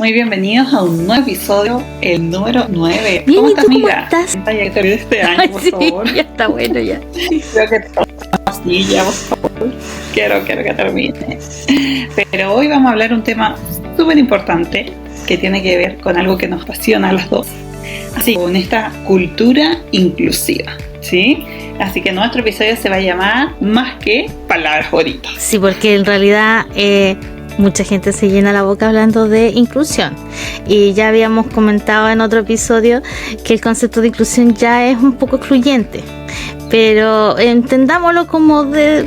muy bienvenidos a un nuevo episodio, el número 9. Bien, ¿Cómo ¿y estás, tú amiga? cómo estás? Ya te olvidé este año, Ay, por sí, favor. ya está bueno ya. Creo que sí, ya, por favor. Quiero que termine. Pero hoy vamos a hablar un tema súper importante que tiene que ver con algo que nos apasiona a las dos. Así, con esta cultura inclusiva, ¿sí? Así que nuestro episodio se va a llamar Más que palabras bonitas. Sí, porque en realidad mucha gente se llena la boca hablando de inclusión. Y ya habíamos comentado en otro episodio que el concepto de inclusión ya es un poco excluyente. Pero entendámoslo como de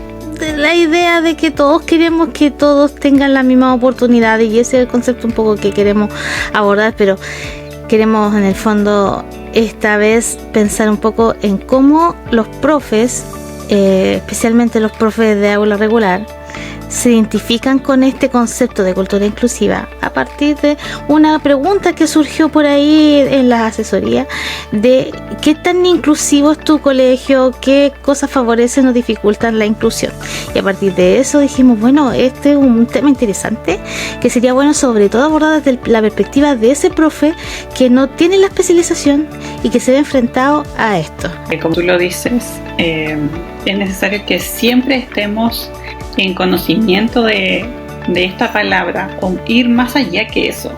la idea de que todos queremos que todos tengan la misma oportunidad, y ese es el concepto un poco que queremos abordar, pero queremos en el fondo esta vez pensar un poco en cómo los profes, especialmente los profes de aula regular, se identifican con este concepto de cultura inclusiva a partir de una pregunta que surgió por ahí en las asesorías de qué tan inclusivo es tu colegio, qué cosas favorecen o dificultan la inclusión. Y a partir de eso dijimos, bueno, este es un tema interesante que sería bueno sobre todo abordar desde la perspectiva de ese profe que no tiene la especialización y que se ve enfrentado a esto. Como tú lo dices, es necesario que siempre estemos en conocimiento de esta palabra, o ir más allá que eso.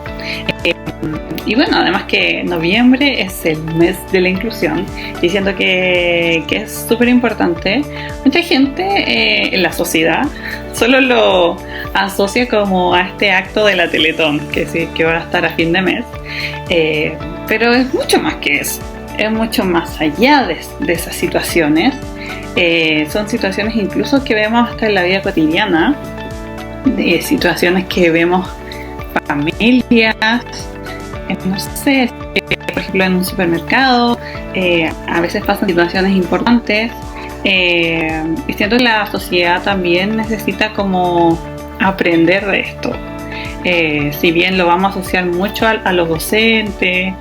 Y bueno, además que noviembre es el mes de la inclusión, diciendo que es súper importante. Mucha gente en la sociedad solo lo asocia como a este acto de la Teletón, que sí, que va a estar a fin de mes, pero es mucho más que eso, es mucho más allá de esas situaciones. Son situaciones incluso que vemos hasta en la vida cotidiana, situaciones que vemos familias, no sé, por ejemplo en un supermercado, a veces pasan situaciones importantes, y siento que la sociedad también necesita como aprender de esto. Si bien lo vamos a asociar mucho a los docentes,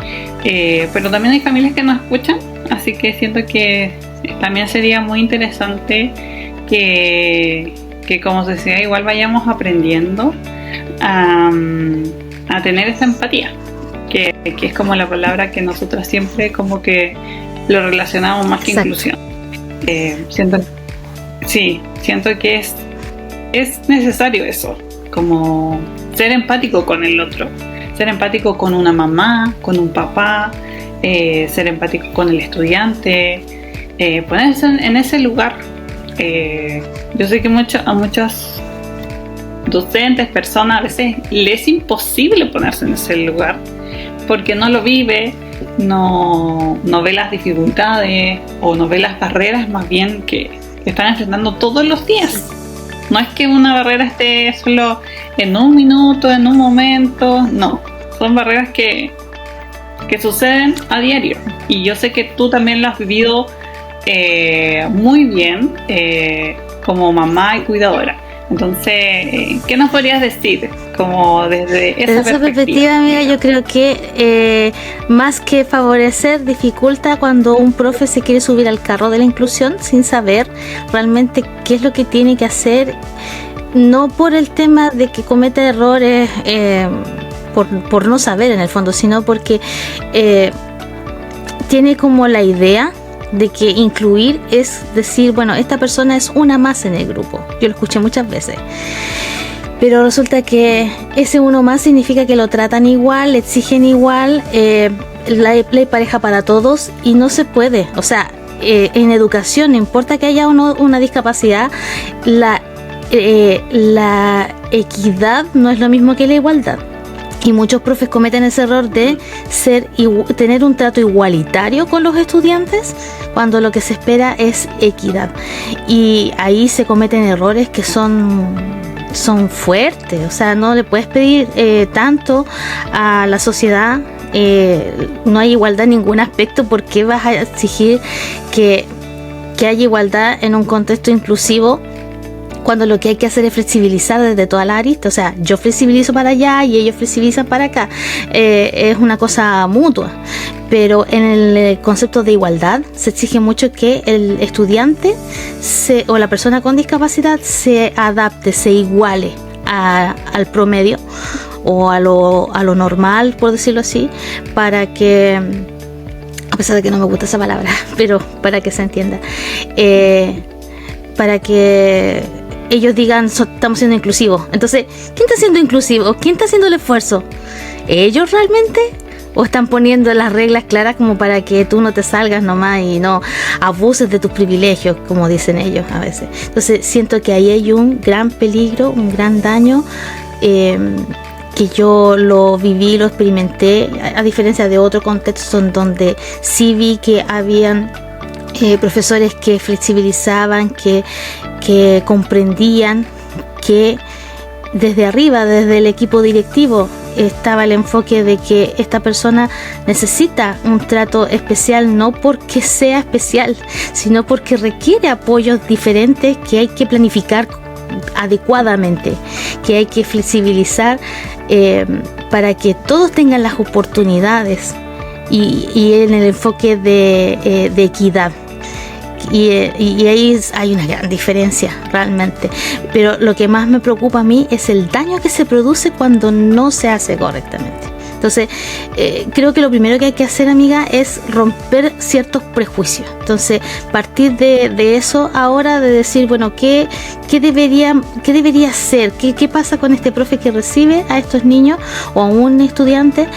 pero también hay familias que nos escuchan, así que siento que también sería muy interesante que como sociedad igual vayamos aprendiendo a tener esa empatía, que es como la palabra que nosotros siempre como que lo relacionamos más que Exacto. inclusión. Siento que es necesario eso, como ser empático con el otro, ser empático con una mamá, con un papá, ser empático con el estudiante, ponerse en ese lugar. Yo sé que a muchos docentes, personas, a veces les es imposible ponerse en ese lugar porque no lo vive, no ve las dificultades o no ve las barreras más bien que están enfrentando todos los días. No es que una barrera esté solo en un minuto, en un momento, no, son barreras que suceden a diario, y yo sé que tú también lo has vivido muy bien como mamá y cuidadora. Entonces, ¿qué nos podrías decir como desde esa perspectiva? Mira, yo creo que más que favorecer, dificulta cuando un profe se quiere subir al carro de la inclusión sin saber realmente qué es lo que tiene que hacer, no por el tema de que cometa errores por no saber en el fondo, sino porque tiene como la idea de que incluir es decir, bueno, esta persona es una más en el grupo. Yo lo escuché muchas veces, pero resulta que ese uno más significa que lo tratan igual, le exigen igual, la pareja para todos, y no se puede. O sea, en educación, no importa que haya una discapacidad, la equidad no es lo mismo que la igualdad. Y muchos profes cometen ese error de tener un trato igualitario con los estudiantes cuando lo que se espera es equidad. Y ahí se cometen errores que son fuertes. O sea, no le puedes pedir tanto a la sociedad. No hay igualdad en ningún aspecto. ¿Por qué vas a exigir que haya igualdad en un contexto inclusivo, cuando lo que hay que hacer es flexibilizar desde toda la arista? O sea, yo flexibilizo para allá y ellos flexibilizan para acá. Es una cosa mutua. Pero en el concepto de igualdad se exige mucho que el estudiante o la persona con discapacidad se adapte, se iguale al promedio o a lo normal, por decirlo así, para que, a pesar de que no me gusta esa palabra, pero para que se entienda, para que ellos digan estamos siendo inclusivos. Entonces, ¿quién está siendo inclusivo? ¿Quién está haciendo el esfuerzo? ¿Ellos realmente? ¿O están poniendo las reglas claras como para que tú no te salgas nomás y no abuses de tus privilegios, como dicen ellos a veces? Entonces siento que ahí hay un gran peligro, un gran daño, que yo lo viví, lo experimenté, a diferencia de otro contexto en donde sí vi que habían profesores que flexibilizaban, que comprendían, que desde arriba, desde el equipo directivo, estaba el enfoque de que esta persona necesita un trato especial, no porque sea especial, sino porque requiere apoyos diferentes que hay que planificar adecuadamente, que hay que flexibilizar para que todos tengan las oportunidades y en el enfoque de equidad. Y ahí hay una gran diferencia realmente, pero lo que más me preocupa a mí es el daño que se produce cuando no se hace correctamente. Entonces creo que lo primero que hay que hacer, amiga, es romper ciertos prejuicios. Entonces partir de eso ahora, de decir, bueno, ¿qué debería ser? ¿Qué pasa con este profe que recibe a estos niños o a un estudiante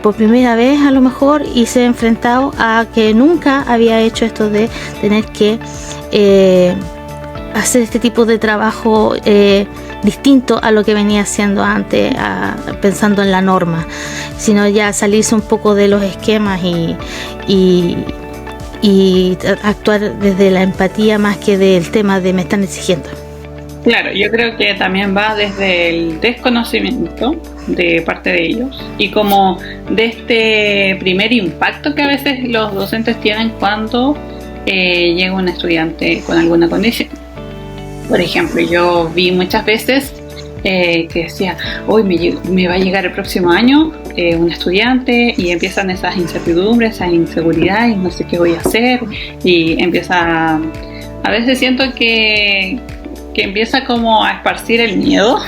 por primera vez a lo mejor y se ha enfrentado a que nunca había hecho esto de tener que hacer este tipo de trabajo distinto a lo que venía haciendo antes, pensando en la norma, sino ya salirse un poco de los esquemas y actuar desde la empatía más que del tema de me están exigiendo. Claro, yo creo que también va desde el desconocimiento de parte de ellos y como de este primer impacto que a veces los docentes tienen cuando llega un estudiante con alguna condición. Por ejemplo, yo vi muchas veces que decía, hoy me va a llegar el próximo año un estudiante, y empiezan esas incertidumbres, esas inseguridades, no sé qué voy a hacer, y empieza, a veces siento que empieza como a esparcir el miedo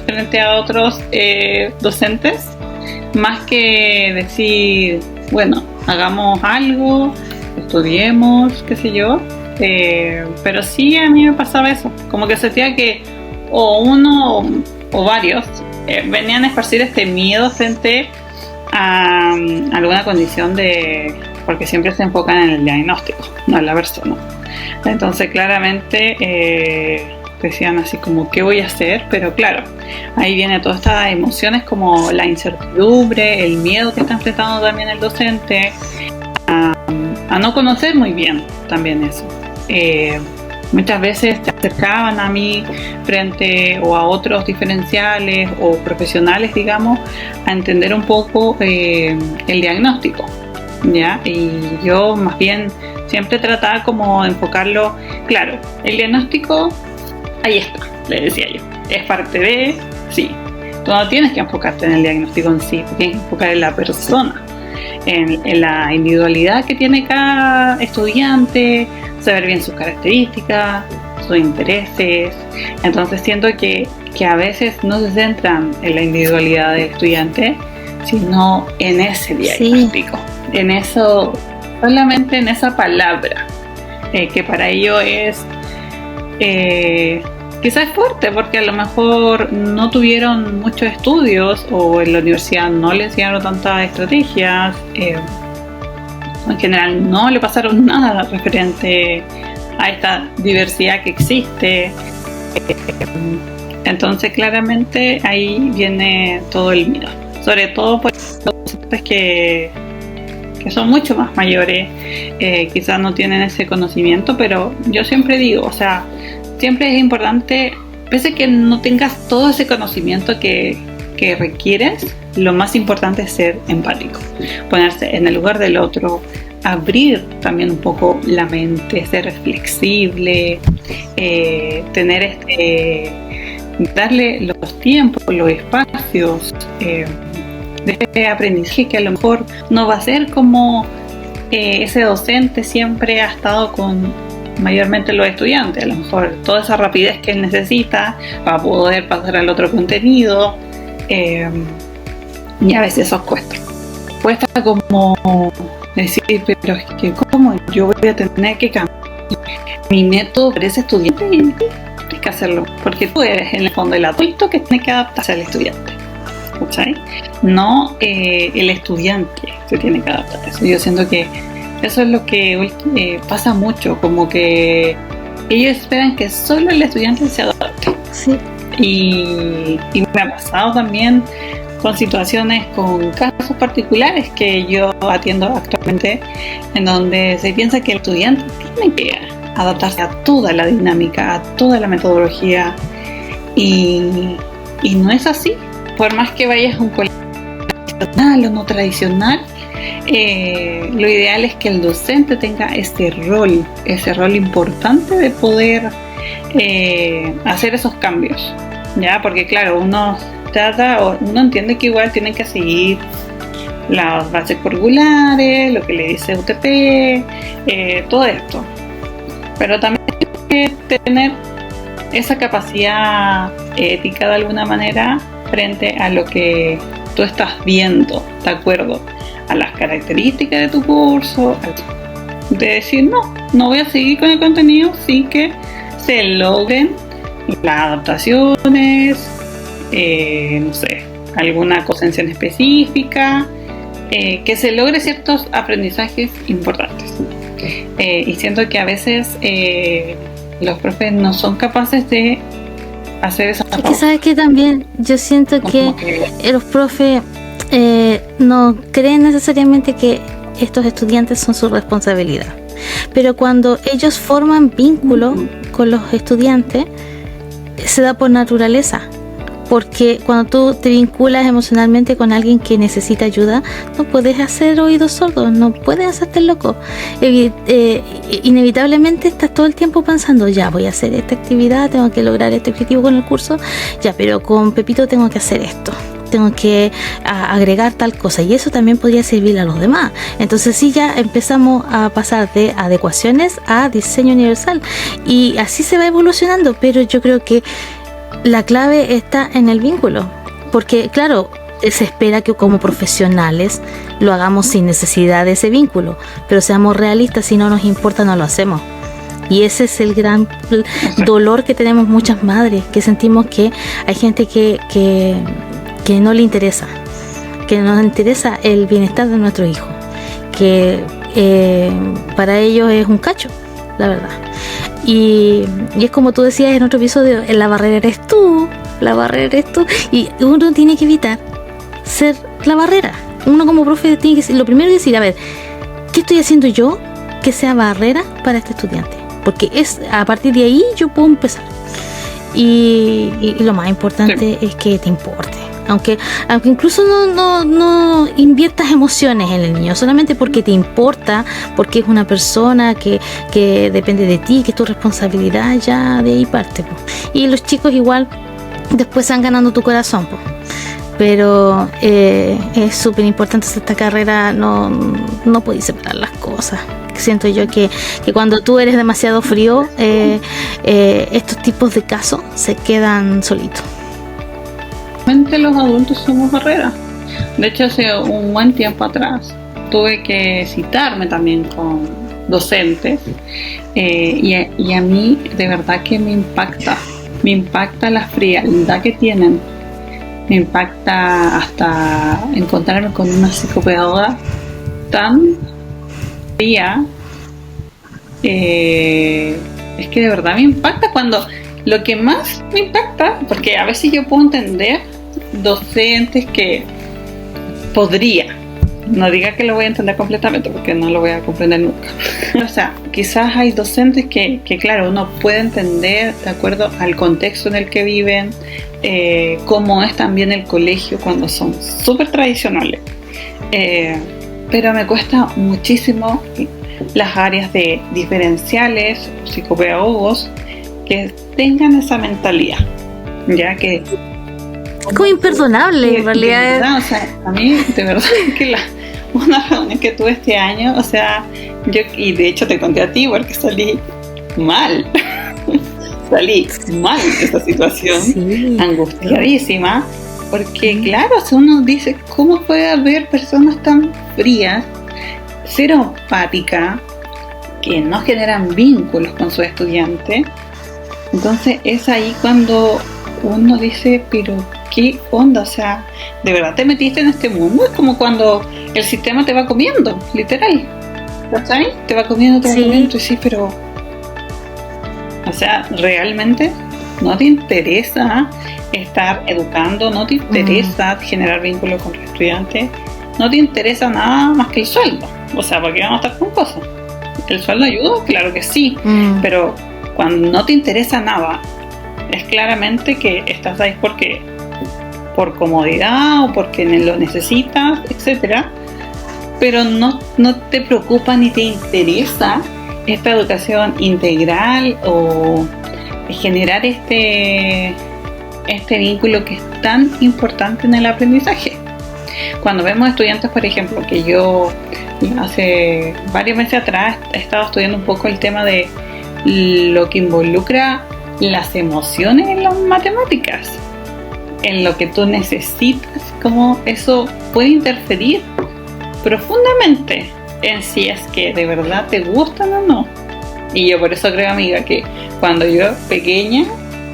frente a otros docentes, más que decir, bueno, hagamos algo, estudiemos, qué sé yo. Pero sí, a mí me pasaba eso, como que sentía que o uno o varios venían a esparcir este miedo frente a alguna condición porque siempre se enfocan en el diagnóstico, no en la persona. Entonces claramente decían así como ¿qué voy a hacer? Pero claro, ahí viene todas estas emociones como la incertidumbre, el miedo que está enfrentando también el docente a no conocer muy bien también eso. Muchas veces se acercaban a mí frente o a otros diferenciales o profesionales, digamos, a entender un poco el diagnóstico, ¿ya? Y yo más bien siempre trataba como de enfocarlo, claro, el diagnóstico, ahí está, le decía yo, es parte de, sí, tú no tienes que enfocarte en el diagnóstico en sí, tienes que enfocar en la persona, en la individualidad que tiene cada estudiante, saber bien sus características, sus intereses. Entonces siento que a veces no se centran en la individualidad del estudiante, sino en ese diagnóstico, sí, en eso, solamente en esa palabra, que para ellos es quizás fuerte, porque a lo mejor no tuvieron muchos estudios o en la universidad no les enseñaron tantas estrategias, en general no le pasaron nada referente a esta diversidad que existe. Entonces claramente ahí viene todo el miedo, sobre todo por los docentes que son mucho más mayores, quizás no tienen ese conocimiento, pero yo siempre digo, o sea, siempre es importante, pese a que no tengas todo ese conocimiento que requieres, lo más importante es ser empático, ponerse en el lugar del otro, abrir también un poco la mente, ser flexible, tener darle los tiempos, los espacios de este aprendizaje que a lo mejor no va a ser como ese docente siempre ha estado con mayormente los estudiantes, a lo mejor toda esa rapidez que él necesita para poder pasar al otro contenido. Y a veces eso cuesta como decir, pero es que ¿cómo yo voy a tener que cambiar mi método para ese estudiante? Y tienes que hacerlo, porque tú eres en el fondo el adulto que tiene que adaptarse al estudiante, ¿sabes? No el estudiante se tiene que adaptar a eso. Yo siento que eso es lo que pasa mucho, como que ellos esperan que solo el estudiante se adapte. Sí. Y me ha pasado también con situaciones, con casos particulares que yo atiendo actualmente, en donde se piensa que el estudiante tiene que adaptarse a toda la dinámica, a toda la metodología, y no es así. Por más que vayas a un colegio tradicional o no tradicional, lo ideal es que el docente tenga ese rol importante de poder hacer esos cambios, ¿ya? Porque claro, uno entiende que igual tienen que seguir las bases curriculares, lo que le dice UTP, todo esto, pero también tiene que tener esa capacidad ética de alguna manera frente a lo que tú estás viendo, de acuerdo a las características de tu curso, de decir no voy a seguir con el contenido, sí que se logren las adaptaciones, no sé, alguna cosa en específica, que se logre ciertos aprendizajes importantes. Y siento que a veces los profes no son capaces de hacer esa cosa. Es que sabes que también yo siento que los profes no creen necesariamente que estos estudiantes son su responsabilidad, pero cuando ellos forman vínculo con los estudiantes se da por naturaleza, porque cuando tú te vinculas emocionalmente con alguien que necesita ayuda, no puedes hacer oídos sordos, no puedes hacerte loco. Inevitablemente estás todo el tiempo pensando, ya voy a hacer esta actividad, tengo que lograr este objetivo con el curso, ya, pero con Pepito tengo que hacer esto, tengo que agregar tal cosa, y eso también podría servir a los demás. Entonces sí, ya empezamos a pasar de adecuaciones a diseño universal, y así se va evolucionando, pero yo creo que la clave está en el vínculo, porque claro, se espera que como profesionales lo hagamos sin necesidad de ese vínculo, pero seamos realistas, si no nos importa no lo hacemos. Y ese es el gran dolor que tenemos muchas madres, que sentimos que hay gente que no le interesa, que nos interesa el bienestar de nuestros hijos, que para ellos es un cacho, la verdad. Y es como tú decías en otro episodio, la barrera eres tú, y uno tiene que evitar ser la barrera. Uno como profe tiene que, lo primero es decir, a ver, ¿qué estoy haciendo yo que sea barrera para este estudiante? Porque es a partir de ahí yo puedo empezar. Y lo más importante es que te importe. Aunque incluso no inviertas emociones en el niño, solamente porque te importa, porque es una persona que depende de ti, que es tu responsabilidad, ya de ahí parte, po. Y los chicos igual después van ganando tu corazón, po. Pero es súper importante esta carrera, no podéis separar las cosas. Siento yo que cuando tú eres demasiado frío, estos tipos de casos se quedan solitos. Los adultos somos barreras. De hecho, hace un buen tiempo atrás tuve que citarme también con docentes, y a mí de verdad que me impacta la frialdad que tienen, me impacta hasta encontrarme con una psicopedagoga tan fría. Es que de verdad me impacta, cuando lo que más me impacta, porque a veces yo puedo entender docentes que podría, no diga que lo voy a entender completamente porque no lo voy a comprender nunca. O sea, quizás hay docentes que claro, uno puede entender de acuerdo al contexto en el que viven, cómo es también el colegio cuando son súper tradicionales, pero me cuesta muchísimo las áreas de diferenciales, psicopedagogos, que tengan esa mentalidad, ya que es como imperdonable en realidad. Verdad, o sea, a mí de verdad que una reunión que tuve este año, o sea, yo, y de hecho te conté a ti porque salí mal de esa situación, sí, angustiadísima, porque claro, si uno dice, ¿cómo puede haber personas tan frías, cero empáticas, que no generan vínculos con sus estudiantes? Entonces es ahí cuando uno dice, pero ¿qué onda? O sea, ¿de verdad te metiste en este mundo? Es como cuando el sistema te va comiendo, literal, ¿cachai? Te va comiendo, y sí, pero o sea, realmente no te interesa estar educando, no te interesa generar vínculos con tus estudiantes, no te interesa nada más que el sueldo. O sea, ¿por qué vamos a estar con cosas? ¿El sueldo ayuda? Claro que sí, pero cuando no te interesa nada, es claramente que estás ahí porque por comodidad o porque lo necesitas, etcétera, pero no te preocupa ni te interesa esta educación integral o generar este vínculo que es tan importante en el aprendizaje. Cuando vemos estudiantes, por ejemplo, que yo hace varios meses atrás he estado estudiando un poco el tema de lo que involucra las emociones en las matemáticas, en lo que tú necesitas, cómo eso puede interferir profundamente en si es que de verdad te gustan o no. Y yo por eso creo, amiga, que cuando yo pequeña,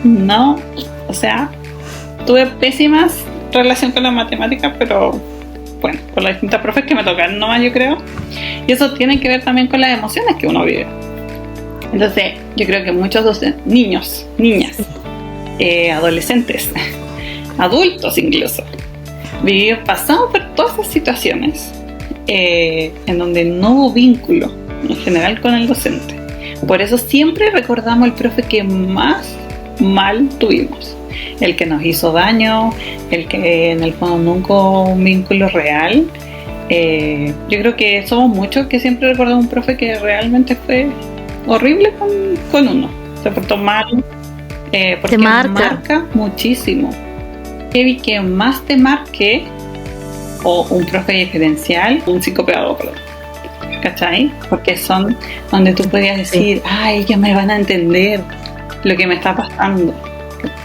no, o sea, tuve pésimas relación con la matemática, pero bueno, por las distintas profes que me tocan nomás, yo creo. Y eso tiene que ver también con las emociones que uno vive. Entonces, yo creo que muchos niños, niñas, adolescentes, adultos incluso, pasamos por todas esas situaciones en donde no hubo vínculo en general con el docente. Por eso siempre recordamos al profe que más mal tuvimos, el que nos hizo daño, el que en el fondo nunca hubo un vínculo real. Yo creo que somos muchos que siempre recordamos un profe que realmente fue horrible con uno, se portó mal, porque te marca muchísimo. Que más te marque, o un profe diferencial, un psicopedagogo, ¿cachai? Porque son donde tú podías decir, ay, ellos me van a entender lo que me está pasando.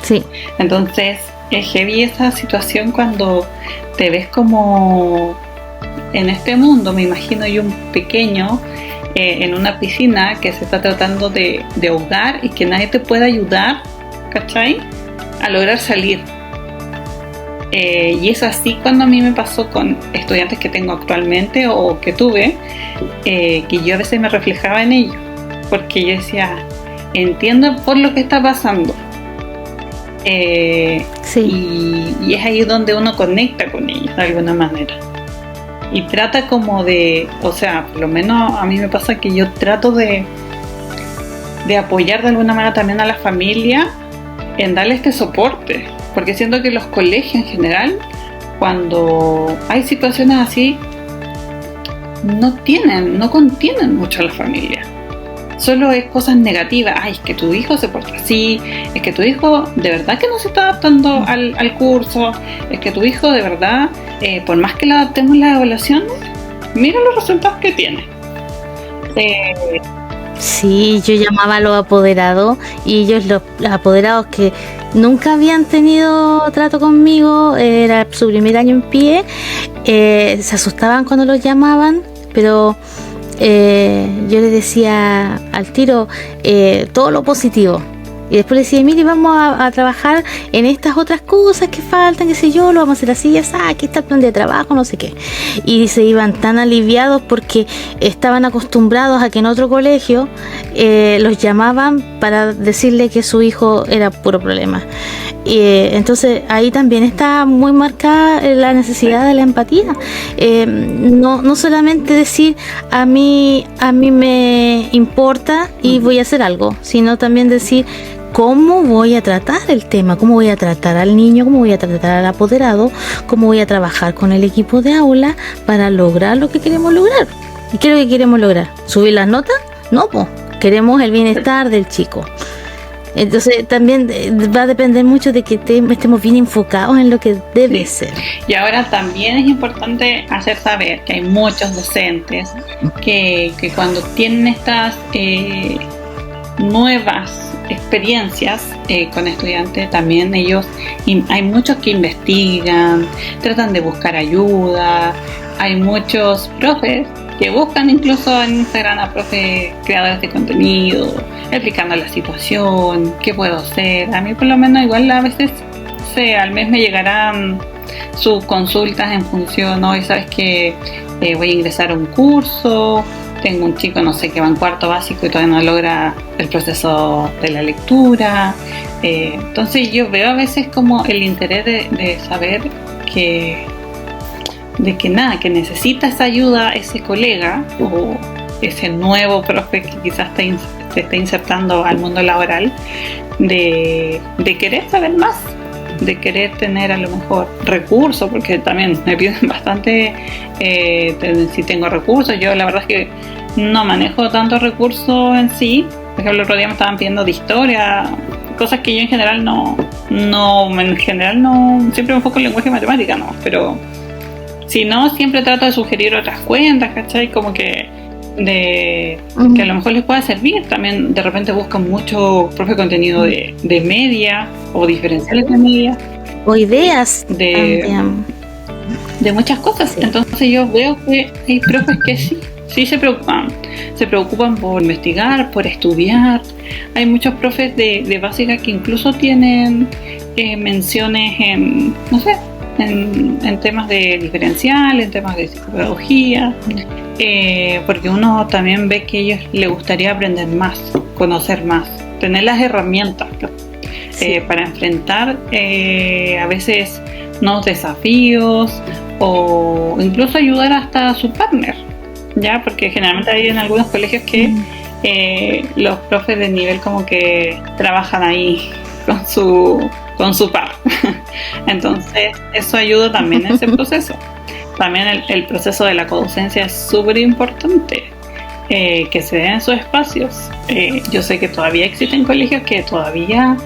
Sí. Entonces es heavy esa situación cuando te ves como en este mundo, me imagino yo un pequeño en una piscina que se está tratando de ahogar y que nadie te puede ayudar, ¿cachai? A lograr salir. Y es así cuando a mí me pasó con estudiantes que tengo actualmente o que tuve, que yo a veces me reflejaba en ellos, porque yo decía, entiendo por lo que está pasando. Sí. Y es ahí donde uno conecta con ellos de alguna manera y trata como de, o sea, por lo menos a mí me pasa que yo trato de apoyar de alguna manera también a la familia en darle este soporte, porque siento que los colegios en general, cuando hay situaciones así, no contienen mucho a la familia. Solo es cosas negativas. Ay, es que tu hijo se porta así, es que tu hijo de verdad que no se está adaptando al curso, es que tu hijo de verdad, por más que le adaptemos las evaluaciones, mira los resultados que tiene. Sí, yo llamaba a los apoderados y ellos, los apoderados que nunca habían tenido trato conmigo, era su primer año en pie, se asustaban cuando los llamaban, pero yo les decía al tiro todo lo positivo. Y después le decía, mire, vamos a trabajar en estas otras cosas que faltan, qué sé yo, lo vamos a hacer así, ya sabes, aquí está el plan de trabajo, no sé qué. Y se iban tan aliviados porque estaban acostumbrados a que en otro colegio los llamaban para decirle que su hijo era puro problema. Entonces ahí también está muy marcada la necesidad de la empatía. No solamente decir a mí me importa y voy a hacer algo, sino también decir cómo voy a tratar el tema, cómo voy a tratar al niño, cómo voy a tratar al apoderado, cómo voy a trabajar con el equipo de aula para lograr lo que queremos lograr. ¿Y qué es lo que queremos lograr? ¿Subir las notas? No, pues queremos el bienestar del chico. Entonces también va a depender mucho de que estemos bien enfocados en lo que debe ser. Y ahora también es importante hacer saber que hay muchos docentes que cuando tienen estas nuevas experiencias con estudiantes, también hay muchos que investigan, tratan de buscar ayuda, hay muchos profes que buscan incluso en Instagram a profes creadores de contenido, explicando la situación, qué puedo hacer. A mí por lo menos igual a veces, no sé, al mes me llegarán sus consultas en función, hoy sabes que voy a ingresar a un curso, tengo un chico, no sé, que va en cuarto básico y todavía no logra el proceso de la lectura. Entonces yo veo a veces como el interés de saber que que necesita esa ayuda ese colega o ese nuevo profe que quizás se está insertando al mundo laboral, de querer saber más, de querer tener a lo mejor recursos, porque también me piden bastante si tengo recursos. Yo la verdad es que no manejo tantos recursos en sí. Por ejemplo, el otro día me estaban pidiendo de historia, cosas que yo en general no siempre me enfoco en lenguaje y matemática, no, pero si no, siempre trato de sugerir otras cuentas, ¿cachai? Como que que a lo mejor les pueda servir. También de repente buscan mucho profe contenido de media o diferenciales de media o ideas de muchas cosas. Sí. Entonces yo veo que hay profes que sí se preocupan por investigar, por estudiar. Hay muchos profes de básica que incluso tienen menciones en, no sé, en temas de diferencial, en temas de psicopedagogía, porque uno también ve que a ellos les gustaría aprender más, conocer más, tener las herramientas para enfrentar a veces nuevos desafíos o incluso ayudar hasta a su partner, ya, porque generalmente hay en algunos colegios que los profes de nivel como que trabajan ahí con su par. Entonces eso ayuda también en ese proceso. También el proceso de la codocencia es súper importante, que se den esos espacios. Yo sé que todavía existen colegios que todavía,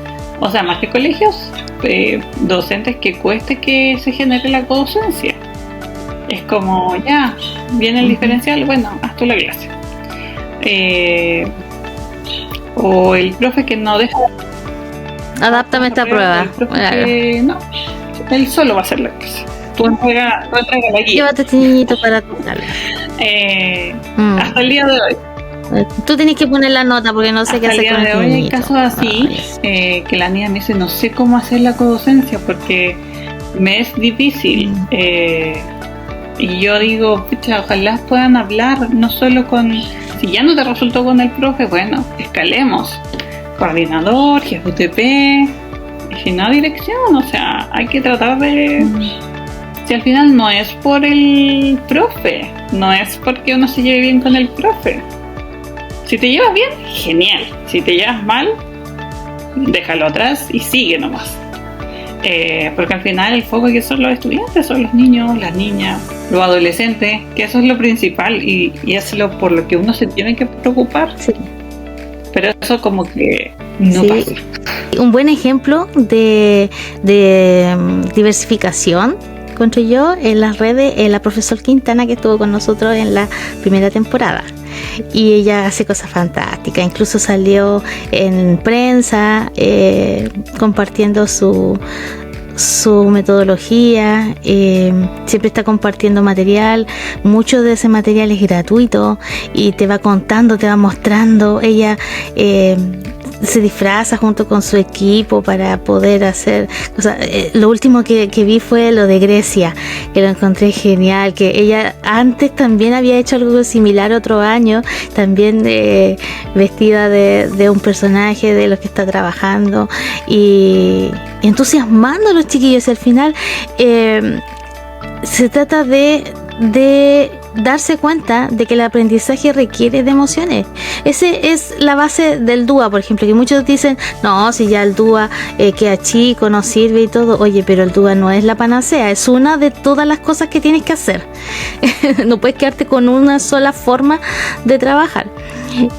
o sea, más que colegios, docentes que cueste que se genere la codocencia. Es como, ya, viene el diferencial, bueno, haz tú la clase. O el profe que no deja... Adáptame esta prueba. No, él solo va a hacer la clase. Tú entrega la guía. Llévate este niñito para tu hasta el día de hoy. Tú tienes que poner la nota porque no sé qué hacer con el niñito. Hay casos así que la niña me dice, no sé cómo hacer la codocencia porque me es difícil. Y yo digo, pucha, ojalá puedan hablar no solo con... Si ya no te resultó con el profe, bueno, escalemos. Coordinador, jefe UTP, y si no, dirección. O sea, hay que tratar de... Si al final no es por el profe, no es porque uno se lleve bien con el profe. Si te llevas bien, genial. Si te llevas mal, déjalo atrás y sigue nomás. Porque al final el foco que son los estudiantes, son los niños, las niñas, los adolescentes, que eso es lo principal y es por lo que uno se tiene que preocupar. Sí. Pero eso como que no pasa. Un buen ejemplo de diversificación encontré yo en las redes, la profesora Quintana, que estuvo con nosotros en la primera temporada. Y ella hace cosas fantásticas, incluso salió en prensa compartiendo su metodología, siempre está compartiendo material, mucho de ese material es gratuito y te va contando, te va mostrando. Ella se disfraza junto con su equipo para poder hacer cosas. Lo último que vi fue lo de Grecia, que lo encontré genial, que ella antes también había hecho algo similar otro año, también vestida de un personaje de los que está trabajando y entusiasmando a los chiquillos. Y al final se trata de darse cuenta de que el aprendizaje requiere de emociones. Esa es la base del DUA, por ejemplo, que muchos dicen, no, si ya el DUA queda chico, no sirve y todo. Oye, pero el DUA no es la panacea, es una de todas las cosas que tienes que hacer. No puedes quedarte con una sola forma de trabajar.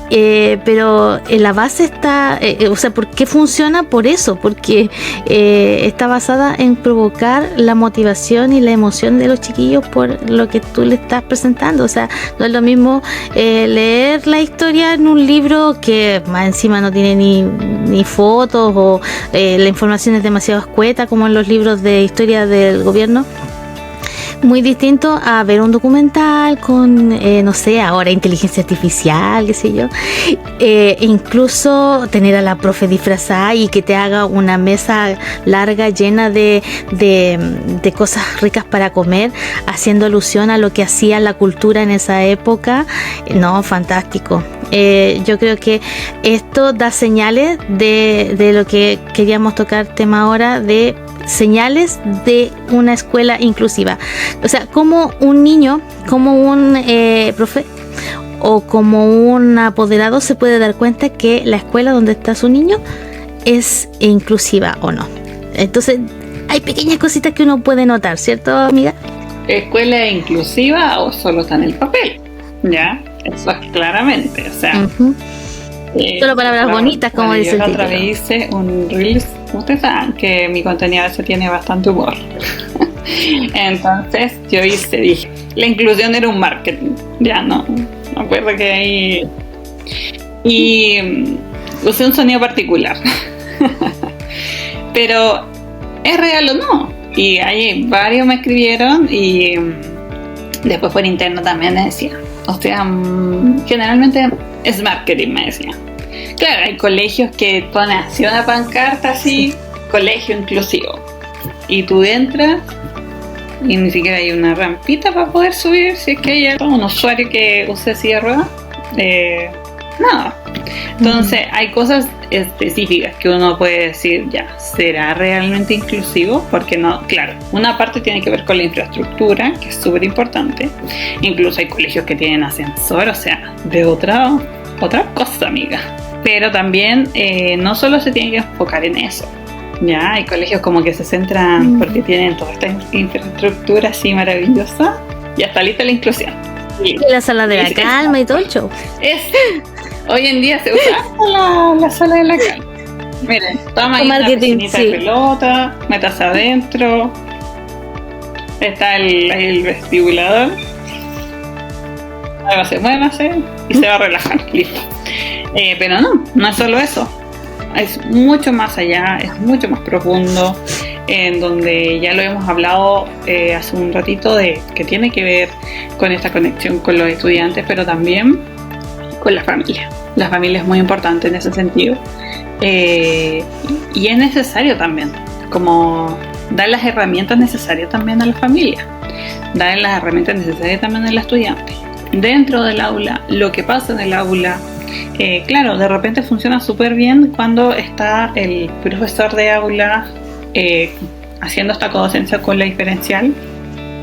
pero la base está, o sea, ¿por qué funciona? Por eso, porque está basada en provocar la motivación y la emoción de los chiquillos por lo que tú le estás presentando. O sea, no es lo mismo leer la historia en un libro que más encima no tiene ni fotos, o la información es demasiado escueta, como en los libros de historia del gobierno. Muy distinto a ver un documental con, no sé, ahora inteligencia artificial, qué sé yo. Incluso tener a la profe disfrazada y que te haga una mesa larga llena de cosas ricas para comer, haciendo alusión a lo que hacía la cultura en esa época. No, fantástico. Yo creo que esto da señales de lo que queríamos tocar tema ahora, de señales de una escuela inclusiva. O sea, como un niño, como un profe o como un apoderado se puede dar cuenta que la escuela donde está su niño es inclusiva o no. Entonces, hay pequeñas cositas que uno puede notar, ¿cierto, amiga? ¿Escuela inclusiva o solo está en el papel? ¿Ya? Eso es claramente, o sea... Solo palabras bonitas, como dice el título. Yo la otra título. vez hice un Reels. Ustedes saben que mi contenido a veces tiene bastante humor. Entonces yo dije, la inclusión era un marketing. Ya no, me acuerdo que ahí... Y usé un sonido particular. Pero, ¿es real o no? Y ahí varios me escribieron y después por interno también me decían. O sea, generalmente es marketing, me decían. Claro, hay colegios que ponen así una pancarta así, colegio inclusivo. Y tú entras y ni siquiera hay una rampita para poder subir, si es que hay un usuario que use silla de ruedas. Nada. Entonces hay cosas específicas que uno puede decir, ya, ¿será realmente inclusivo? Porque no, claro, una parte tiene que ver con la infraestructura, que es súper importante. Incluso hay colegios que tienen ascensor, o sea, de otra cosa, amiga. Pero también no solo se tiene que enfocar en eso. Ya, hay colegios como que se centran porque tienen toda esta infraestructura así maravillosa. Ya está lista la inclusión. Y la sala de la calma y todo el show. Hoy en día se usa la sala de la calma. Miren, toma ahí una piscinita de pelota, metas adentro. Está el vestibulador. Muévase y se va a relajar. Listo. Pero no es solo eso. Es mucho más allá, es mucho más profundo, en donde ya lo hemos hablado hace un ratito, de que tiene que ver con esta conexión con los estudiantes, pero también con la familia. La familia es muy importante en ese sentido, y es necesario también como dar las herramientas necesarias también a la familia, dar las herramientas necesarias también al estudiante dentro del aula, lo que pasa en el aula. Claro, de repente funciona súper bien cuando está el profesor de aula haciendo esta codocencia con la diferencial.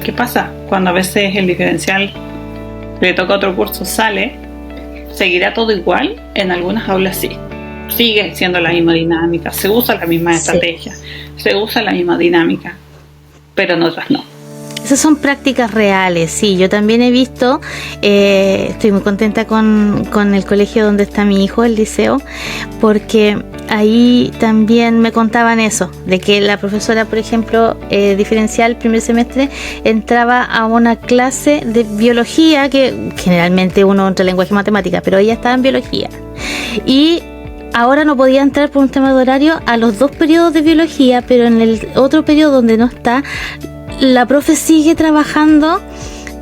¿Qué pasa? Cuando a veces el diferencial le toca otro curso, sale, ¿seguirá todo igual? En algunas aulas sí. Sigue siendo la misma dinámica, se usa la misma estrategia, se usa la misma dinámica, pero en otras no. Esas son prácticas reales, sí. Yo también he visto, estoy muy contenta con el colegio donde está mi hijo, el liceo, porque ahí también me contaban eso, de que la profesora, por ejemplo, diferencial primer semestre, entraba a una clase de biología, que generalmente uno entra en lenguaje y matemática, pero ella estaba en biología. Y ahora no podía entrar por un tema de horario a los 2 periodos de biología, pero en el otro periodo donde no está, la profe sigue trabajando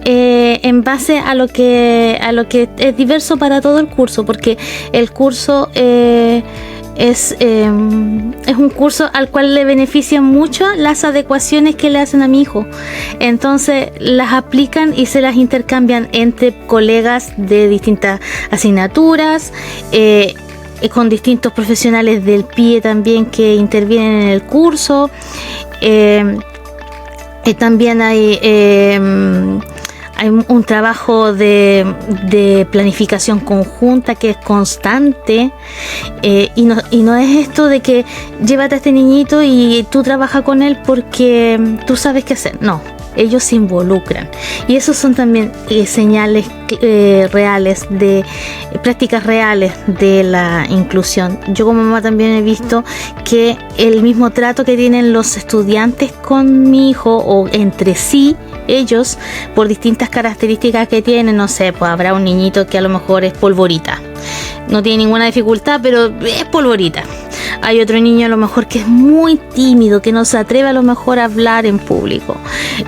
en base a lo que es diverso para todo el curso, porque el curso es un curso al cual le benefician mucho las adecuaciones que le hacen a mi hijo. Entonces las aplican y se las intercambian entre colegas de distintas asignaturas, con distintos profesionales del PIE también que intervienen en el curso. También hay un trabajo de planificación conjunta que es constante, y no es esto de que llévate a este niñito y tú trabajas con él porque tú sabes qué hacer. No, ellos se involucran. Y esos son también señales reales, de prácticas reales de la inclusión. Yo como mamá también he visto que el mismo trato que tienen los estudiantes con mi hijo o entre sí, ellos, por distintas características que tienen, no sé, pues habrá un niñito que a lo mejor es polvorita, no tiene ninguna dificultad, pero es polvorita. Hay otro niño a lo mejor que es muy tímido, que no se atreve a lo mejor a hablar en público.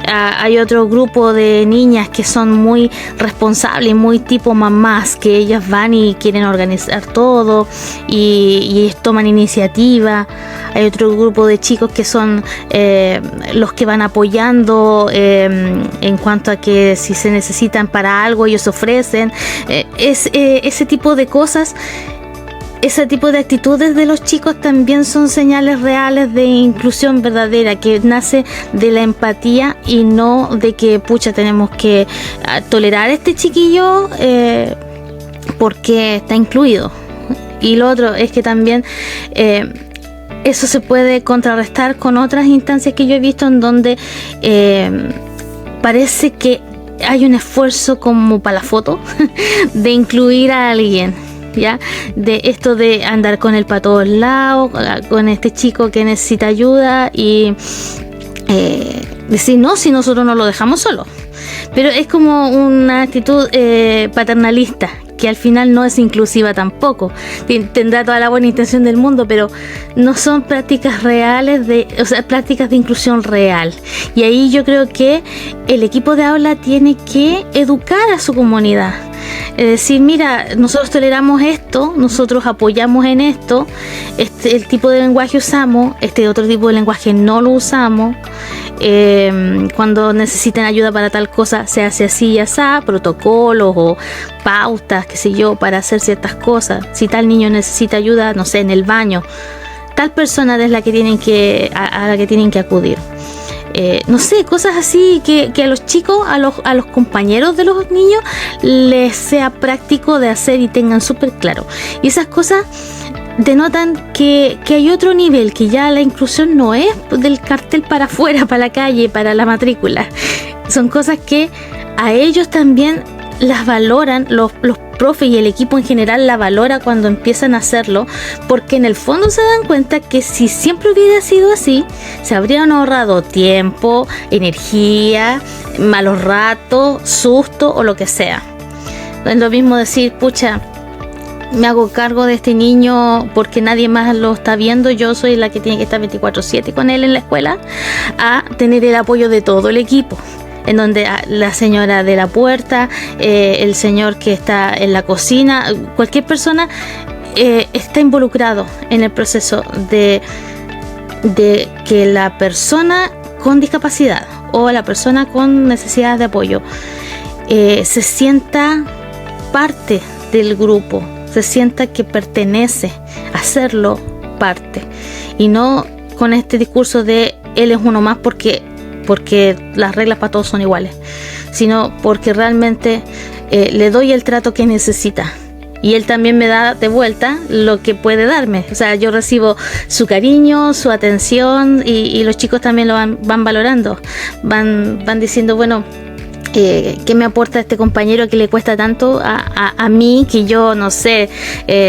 Hay otro grupo de niñas que son muy responsables, muy tipo mamás, que ellas van y quieren organizar todo y toman iniciativa. Hay otro grupo de chicos que son los que van apoyando en cuanto a que si se necesitan para algo ellos ofrecen. Ese tipo de cosas, ese tipo de actitudes de los chicos también son señales reales de inclusión verdadera, que nace de la empatía y no de que pucha tenemos que tolerar a este chiquillo porque está incluido. Y lo otro es que también eso se puede contrarrestar con otras instancias que yo he visto en donde parece que hay un esfuerzo como para la foto de incluir a alguien, ¿ya? De esto de andar con él para todos lados, con este chico que necesita ayuda y decir no, si nosotros no lo dejamos solo. Pero es como una actitud paternalista, que al final no es inclusiva tampoco. Tendrá toda la buena intención del mundo, pero no son prácticas reales, prácticas de inclusión real. Y ahí yo creo que el equipo de aula tiene que educar a su comunidad. Es decir, mira, nosotros toleramos esto, nosotros apoyamos en esto, el tipo de lenguaje usamos, este otro tipo de lenguaje no lo usamos. Cuando necesitan ayuda para tal cosa se hace así y así, protocolos o pautas, qué sé yo, para hacer ciertas cosas. Si tal niño necesita ayuda, no sé, en el baño, tal persona es la que a la que tienen que acudir. No sé, cosas así que a los chicos, a los compañeros de los niños les sea práctico de hacer y tengan súper claro. Y esas cosas denotan que hay otro nivel, que ya la inclusión no es del cartel para afuera, para la calle, para la matrícula. Son cosas que a ellos también las valoran, los profes y el equipo en general la valora cuando empiezan a hacerlo, porque en el fondo se dan cuenta que si siempre hubiera sido así, se habrían ahorrado tiempo, energía, malos ratos, susto o lo que sea. No es lo mismo decir, pucha, me hago cargo de este niño porque nadie más lo está viendo, yo soy la que tiene que estar 24/7 con él en la escuela, a tener el apoyo de todo el equipo, en donde la señora de la puerta, el señor que está en la cocina, cualquier persona está involucrado en el proceso de que la persona con discapacidad o la persona con necesidad de apoyo se sienta parte del grupo, se sienta que pertenece, hacerlo parte, y no con este discurso de él es uno más porque las reglas para todos son iguales, sino porque realmente le doy el trato que necesita y él también me da de vuelta lo que puede darme. O sea, yo recibo su cariño, su atención y los chicos también lo van valorando, van diciendo, bueno, ¿qué me aporta este compañero que le cuesta tanto a mí, que yo no sé,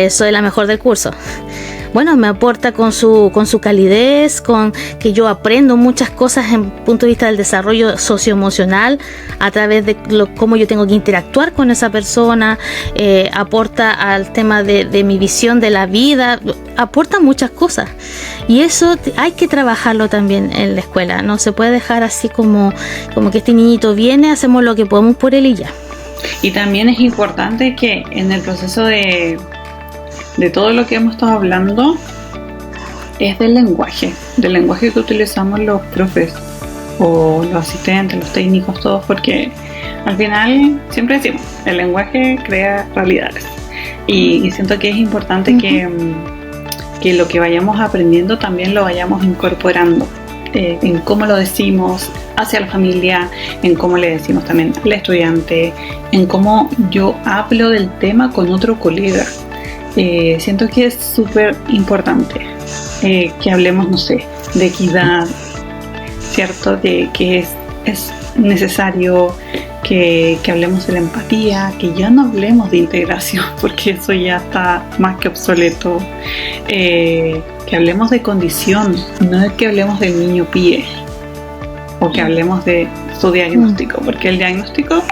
soy la mejor del curso? Bueno, me aporta con su calidez, con que yo aprendo muchas cosas en punto de vista del desarrollo socioemocional a través de cómo yo tengo que interactuar con esa persona, aporta al tema de mi visión de la vida, aporta muchas cosas. Y eso hay que trabajarlo también en la escuela, no se puede dejar así como que este niñito viene, hacemos lo que podemos por él y ya. Y también es importante que en el proceso de todo lo que hemos estado hablando es del lenguaje que utilizamos los profes o los asistentes, los técnicos, todos, porque al final siempre decimos, el lenguaje crea realidades y siento que es importante que lo que vayamos aprendiendo también lo vayamos incorporando en cómo lo decimos hacia la familia, en cómo le decimos también al estudiante, en cómo yo hablo del tema con otro colega. Siento que es súper importante que hablemos, no sé, de equidad, ¿cierto? De que es necesario que hablemos de la empatía, que ya no hablemos de integración, porque eso ya está más que obsoleto, que hablemos de condición, no es que hablemos del niño PIE, o que hablemos de su diagnóstico, porque el diagnóstico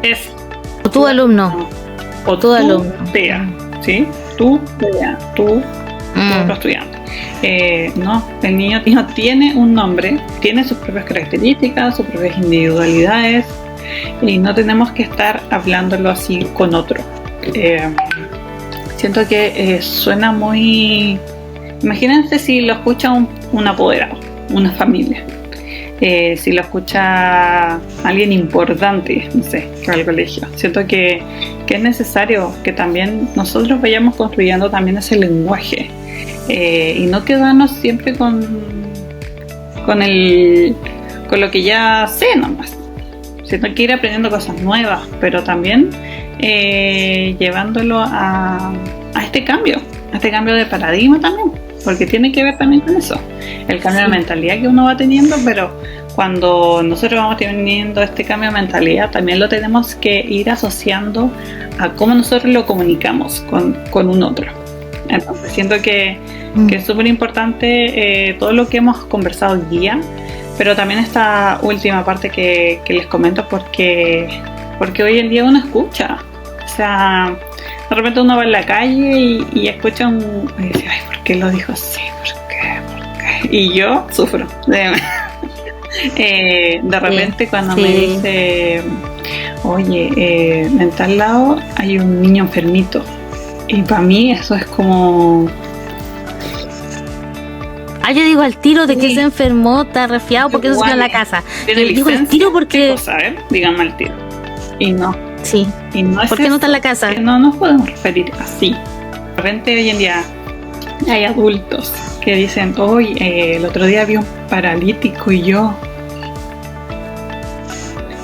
es tu alumno, o tu alumno, TEA, ¿sí? Tú, TEA, tú otro estudiante. No, el niño tiene un nombre, tiene sus propias características, sus propias individualidades, y no tenemos que estar hablándolo así con otro. Siento que suena muy... Imagínense si lo escucha un apoderado, una familia. Si lo escucha alguien importante, no sé, que va al colegio. Siento que es necesario que también nosotros vayamos construyendo también ese lenguaje, y no quedarnos siempre con lo que ya sé nomás. Siento que ir aprendiendo cosas nuevas, pero también llevándolo a este cambio de paradigma también, porque tiene que ver también con eso, el cambio de mentalidad que uno va teniendo, pero cuando nosotros vamos teniendo este cambio de mentalidad también lo tenemos que ir asociando a cómo nosotros lo comunicamos con un otro. Entonces siento que es súper importante todo lo que hemos conversado hoy día, pero también esta última parte que les comento, porque hoy en día uno escucha, o sea, de repente uno va en la calle y escucha y dice, ay, ¿por qué lo dijo así? ¿Por qué? Y yo sufro. De repente cuando me dice, oye, en tal lado hay un niño enfermito, y para mí eso es como... yo digo al tiro de que se enfermó, está resfriado, porque eso se quedó en la casa. Yo digo al tiro porque... Díganme al tiro. Y no. Sí. Y no es ¿por qué no está en la casa? No nos podemos referir así. De repente hoy en día hay adultos que dicen, el otro día vi un paralítico y yo...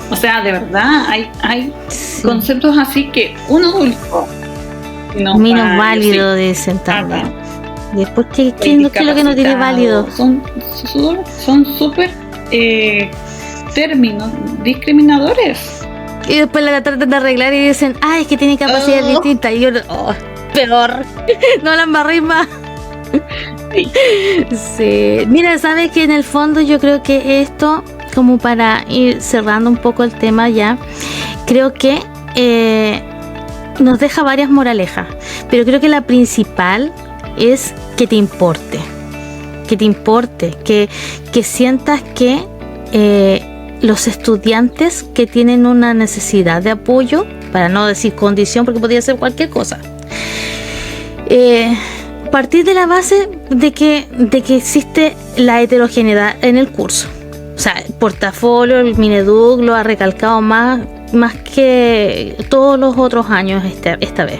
O sea, de verdad, hay conceptos así que un adulto... Menos válido dicen también. Después, ¿qué es lo que no tiene válido? Son súper términos discriminadores. Y después la tratan de arreglar y dicen, es que tiene capacidades distintas. Y yo, peor, no la embarré más. Sí. Mira, sabes que en el fondo yo creo que esto, como para ir cerrando un poco el tema ya, creo que nos deja varias moralejas, pero creo que la principal es que te importe, que sientas que los estudiantes que tienen una necesidad de apoyo, para no decir condición, porque podría ser cualquier cosa, partir de la base de que existe la heterogeneidad en el curso. O sea, el portafolio, el Mineduc lo ha recalcado más que todos los otros años esta vez,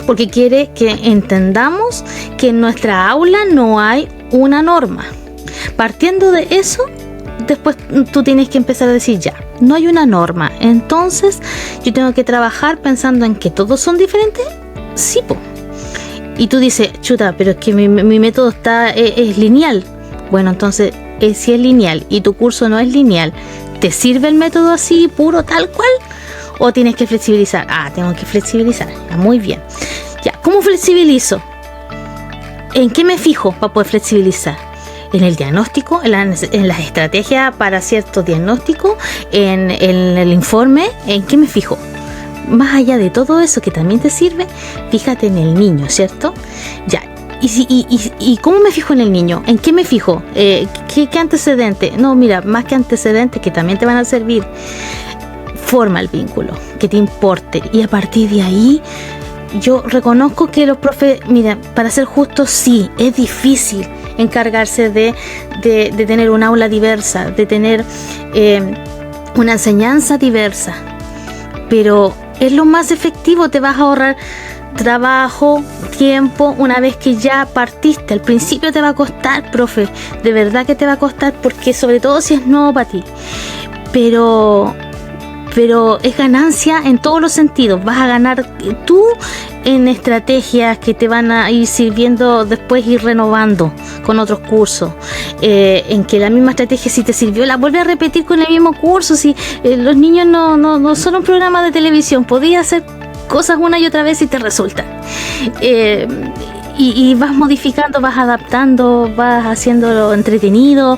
porque quiere que entendamos que en nuestra aula no hay una norma. Partiendo de eso, después tú tienes que empezar a decir, ya, no hay una norma, entonces yo tengo que trabajar pensando en que todos son diferentes. Sí, po. Y tú dices, chuta, pero es que mi método es lineal. Bueno, entonces, si es lineal y tu curso no es lineal, ¿te sirve el método así, puro, tal cual? ¿O tienes que flexibilizar? Tengo que flexibilizar. Muy bien. Ya, ¿cómo flexibilizo? ¿En qué me fijo para poder flexibilizar? En el diagnóstico, en las estrategias para cierto diagnóstico, en el informe. ¿En qué me fijo? Más allá de todo eso que también te sirve, fíjate en el niño, ¿cierto? Ya. ¿Y cómo me fijo en el niño? ¿En qué me fijo? ¿Qué antecedente? No, mira, más que antecedentes que también te van a servir, forma el vínculo, que te importe. Y a partir de ahí, yo reconozco que los profes, mira, para ser justos, sí, es difícil encargarse de tener un aula diversa, de tener una enseñanza diversa, pero es lo más efectivo. Te vas a ahorrar trabajo, tiempo, una vez que ya partiste. Al principio te va a costar, profe, de verdad que te va a costar, porque sobre todo si es nuevo para ti, pero pero es ganancia en todos los sentidos. Vas a ganar tú en estrategias que te van a ir sirviendo después, ir renovando con otros cursos, en que la misma estrategia, si te sirvió, la vuelves a repetir con el mismo curso. Si los niños no son un programa de televisión, podías hacer cosas una y otra vez y te resulta. Y vas modificando, vas adaptando, vas haciéndolo entretenido,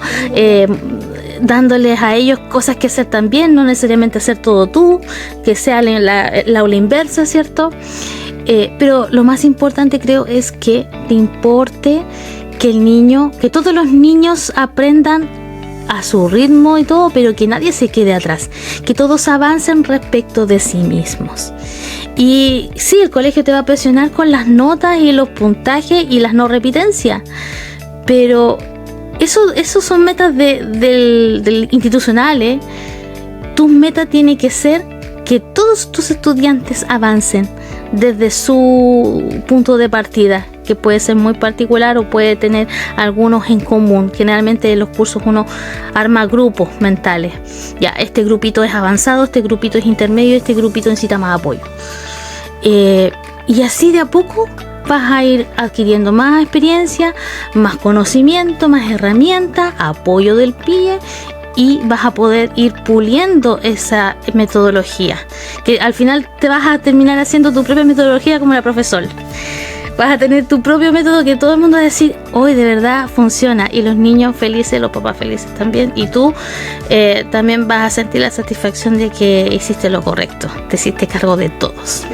dándoles a ellos cosas que hacer también, no necesariamente hacer todo tú, que sea la aula inversa, ¿cierto? Pero lo más importante, creo, es que te importe que todos los niños aprendan a su ritmo y todo, pero que nadie se quede atrás, que todos avancen respecto de sí mismos. Y sí, el colegio te va a presionar con las notas y los puntajes y las no repitencias, pero eso son metas del institucional. Tu meta tiene que ser que todos tus estudiantes avancen desde su punto de partida, que puede ser muy particular o puede tener algunos en común. Generalmente en los cursos uno arma grupos mentales. Ya, este grupito es avanzado, este grupito es intermedio, este grupito necesita más apoyo. Y así de a poco vas a ir adquiriendo más experiencia, más conocimiento, más herramientas, apoyo del PIE, y vas a poder ir puliendo esa metodología, que al final te vas a terminar haciendo tu propia metodología como la profesora. Vas a tener tu propio método que todo el mundo va a decir, hoy de verdad funciona, y los niños felices, los papás felices también, y tú también vas a sentir la satisfacción de que hiciste lo correcto, te hiciste cargo de todos.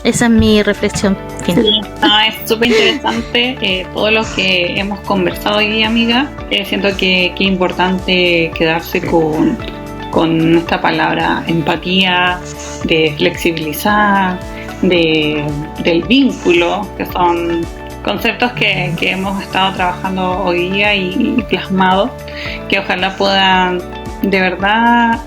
Esa es mi reflexión final. Sí, es súper interesante todo lo que hemos conversado hoy día, amiga. Siento que es importante quedarse con esta palabra empatía, de flexibilizar, del vínculo, que son conceptos que hemos estado trabajando hoy día y plasmado, que ojalá puedan de verdad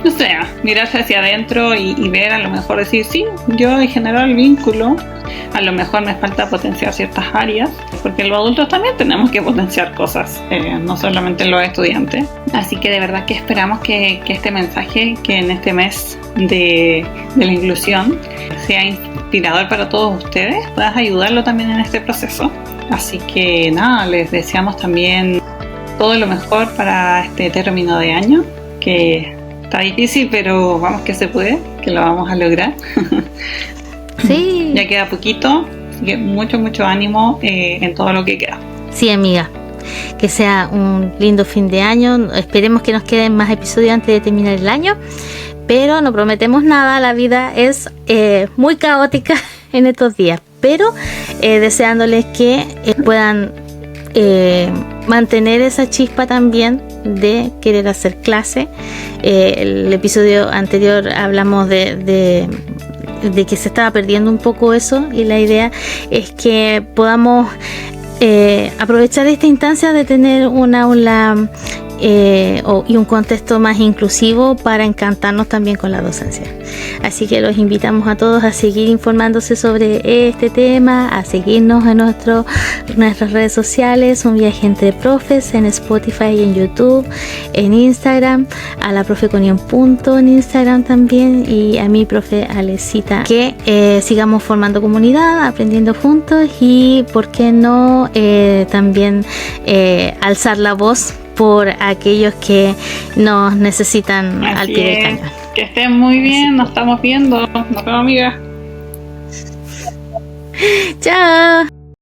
no sé, mirarse hacia adentro y ver, a lo mejor decir, sí, yo he generado el vínculo, a lo mejor me falta potenciar ciertas áreas, porque los adultos también tenemos que potenciar cosas, no solamente los estudiantes. Así que de verdad que esperamos que este mensaje, que en este mes de la inclusión, sea inspirador para todos ustedes, puedas ayudarlo también en este proceso. Así que nada, les deseamos también todo lo mejor para este término de año, que está difícil, pero vamos que se puede, que lo vamos a lograr. Sí. Ya queda poquito, así que mucho ánimo en todo lo que queda. Sí, amiga. Que sea un lindo fin de año. Esperemos que nos queden más episodios antes de terminar el año, pero no prometemos nada. La vida es muy caótica en estos días, pero deseándoles que puedan mantener esa chispa también de querer hacer clase. El episodio anterior hablamos de que se estaba perdiendo un poco eso, y la idea es que podamos aprovechar esta instancia de tener una aula y un contexto más inclusivo para encantarnos también con la docencia. Así que los invitamos a todos a seguir informándose sobre este tema, a seguirnos en nuestras redes sociales, Un Viaje Entre Profes, en Spotify y en YouTube, en Instagram, a la profe Conión Punto en Instagram también, y a mi profe Alecita, que sigamos formando comunidad, aprendiendo juntos, y por qué no también alzar la voz por aquellos que nos necesitan al pie del cañón. Que estén muy bien, nos estamos viendo. Nos vemos, amiga. Chao.